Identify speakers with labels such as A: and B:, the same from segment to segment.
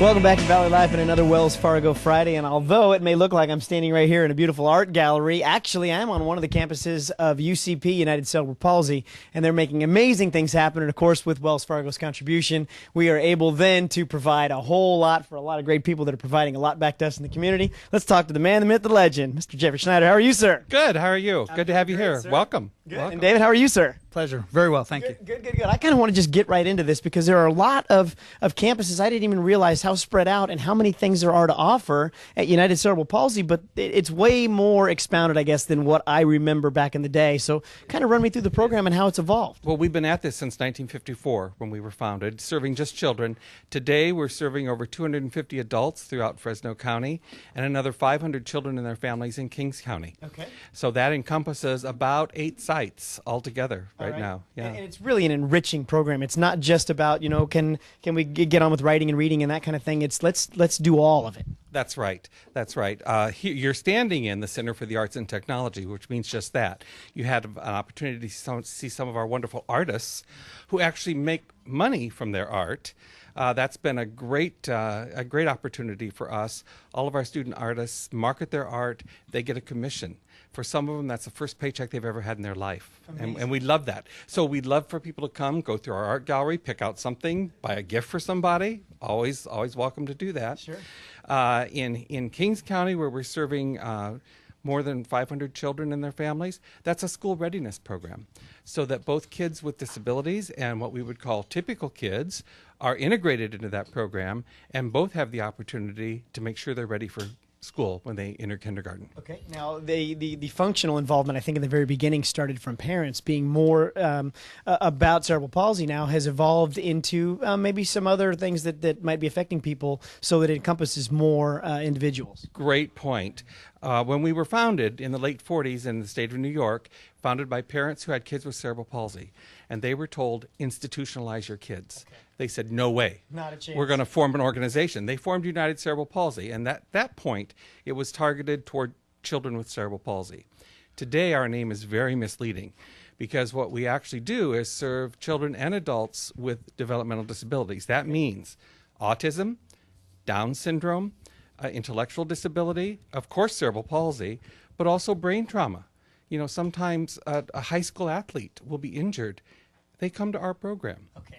A: Welcome back to Valley Life and another Wells Fargo Friday. And although it may look like I'm standing right here in a beautiful art gallery, actually I'm on one of the campuses of UCP, United Cerebral Palsy, and they're making amazing things happen. And of course, with Wells Fargo's contribution, we are able then to provide a whole lot for a lot of great people that are providing a lot back to us in the community. Let's talk to the man, the myth, the legend, Mr. Jeffrey Schneider. How are you, sir?
B: Good. How are you? Good to have you here.
A: Sir.
B: Welcome.
A: Good.
B: Welcome.
A: And David, how are you, sir?
C: Pleasure. Very well, thank you.
A: Good. I kind of want to just get right into this because there are a lot of campuses. I didn't even realize how spread out and how many things there are to offer at United Cerebral Palsy, but it's way more expounded, I guess, than what I remember back in the day. So kind of run me through the program and how it's evolved.
B: Well, we've been at this since 1954 when we were founded, serving just children. Today, we're serving over 250 adults throughout Fresno County and another 500 children and their families in Kings County.
A: Okay.
B: So that encompasses about 8 sites altogether right now. Yeah.
A: And it's really an enriching program. It's not just about, you know, can we get on with writing and reading and that kind of thing. It's let's do all of it.
B: That's right. That's right. You're standing in the Center for the Arts and Technology, which means just that. You had an opportunity to see some of our wonderful artists who actually make money from their art. That's been a great opportunity for us. All of our student artists market their art. They get a commission. For some of them, that's the first paycheck they've ever had in their life. And we love that. So we'd love for people to come, go through our art gallery, pick out something, buy a gift for somebody. Always welcome to do that.
A: Sure.
B: In Kings County, where we're serving more than 500 children and their families, that's a school readiness program. So that both kids with disabilities and what we would call typical kids are integrated into that program and both have the opportunity to make sure they're ready for school when they enter kindergarten.
A: Okay. Now, the functional involvement, I think in the very beginning, started from parents being more about cerebral palsy. Now has evolved into maybe some other things that might be affecting people, so that it encompasses more individuals.
B: Great point. When we were founded in the late 40s in the state of New York, founded by parents who had kids with cerebral palsy, and they were told, institutionalize your kids. Okay. They said, no way.
A: Not a chance.
B: We're going to form an organization. They formed United Cerebral Palsy, and at that point, it was targeted toward children with cerebral palsy. Today, our name is very misleading, because what we actually do is serve children and adults with developmental disabilities. That means autism, Down syndrome, intellectual disability, of course cerebral palsy, but also brain trauma. You know, sometimes a high school athlete will be injured. They come to our program.
A: Okay.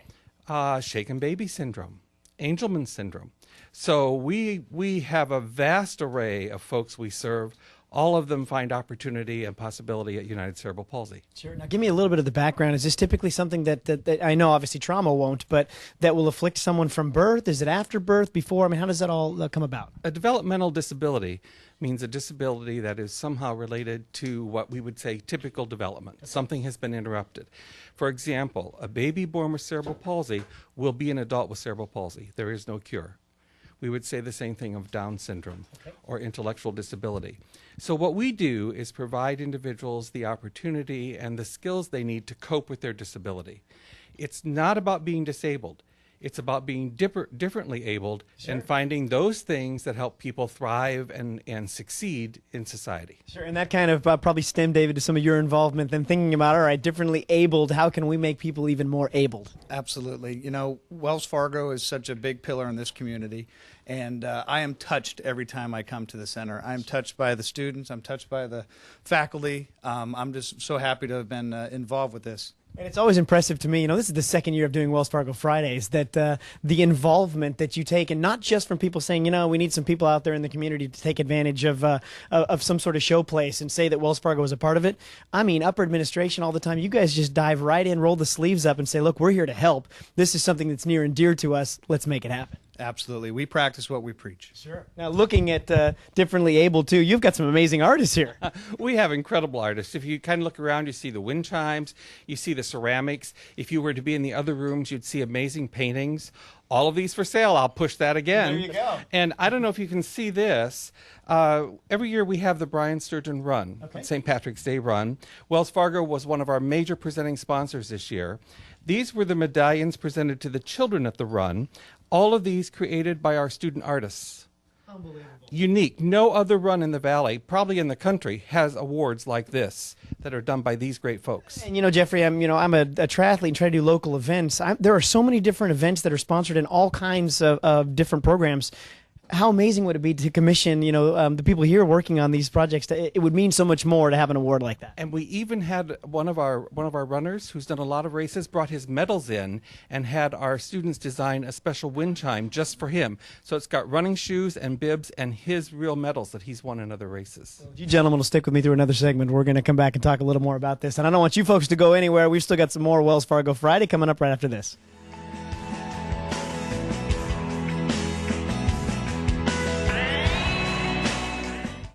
B: Shaken baby syndrome, Angelman syndrome. So we have a vast array of folks we serve. All of them find opportunity and possibility at United Cerebral Palsy. Sure.
A: Now, give me a little bit of the background. Is this typically something that I know obviously trauma won't, but that will afflict someone from birth? Is it after birth, before? I mean, how does that all come about?
B: A developmental disability means a disability that is somehow related to what we would say typical development. Okay. Something has been interrupted. For example, a baby born with cerebral palsy will be an adult with cerebral palsy. There is no cure. We would say the same thing of Down syndrome. Okay. Or intellectual disability. So what we do is provide individuals the opportunity and the skills they need to cope with their disability. It's not about being disabled. It's about being differently abled. Sure. And finding those things that help people thrive and succeed in society.
A: Sure, and that kind of probably stemmed, David, to some of your involvement in thinking about, all right, differently abled, how can we make people even more abled?
C: Absolutely. You know, Wells Fargo is such a big pillar in this community, and I am touched every time I come to the center. I'm touched by the students. I'm touched by the faculty. I'm just so happy to have been involved with this.
A: And it's always impressive to me, you know, this is the second year of doing Wells Fargo Fridays, that the involvement that you take, and not just from people saying, you know, we need some people out there in the community to take advantage of some sort of showplace and say that Wells Fargo is a part of it. I mean, upper administration all the time, you guys just dive right in, roll the sleeves up and say, look, we're here to help. This is something that's near and dear to us. Let's make it happen.
C: Absolutely. We practice what we preach.
A: Sure. Now, looking at differently able, too, you've got some amazing artists here.
B: We have incredible artists. If you kind of look around, you see the wind chimes, you see the ceramics. If you were to be in the other rooms, you'd see amazing paintings. All of these for sale. I'll push that again.
A: There you go.
B: And I don't know if you can see this. Every year we have the Brian Sturgeon Run, okay. St. Patrick's Day Run. Wells Fargo was one of our major presenting sponsors this year. These were the medallions presented to the children at the run. All of these created by our student artists.
A: Oh,
B: Unique. No other run in the valley, probably in the country, has awards like this that are done by these great folks.
A: And Jeffrey, I'm a triathlete and try to do local events. There are so many different events that are sponsored in all kinds of different programs. How amazing would it be to commission, the people here working on these projects? It would mean so much more to have an award like that.
B: And we even had one of our runners who's done a lot of races brought his medals in and had our students design a special wind chime just for him. So it's got running shoes and bibs and his real medals that he's won in other races.
A: You gentlemen will stick with me through another segment. We're going to come back and talk a little more about this. And I don't want you folks to go anywhere. We've still got some more Wells Fargo Friday coming up right after this.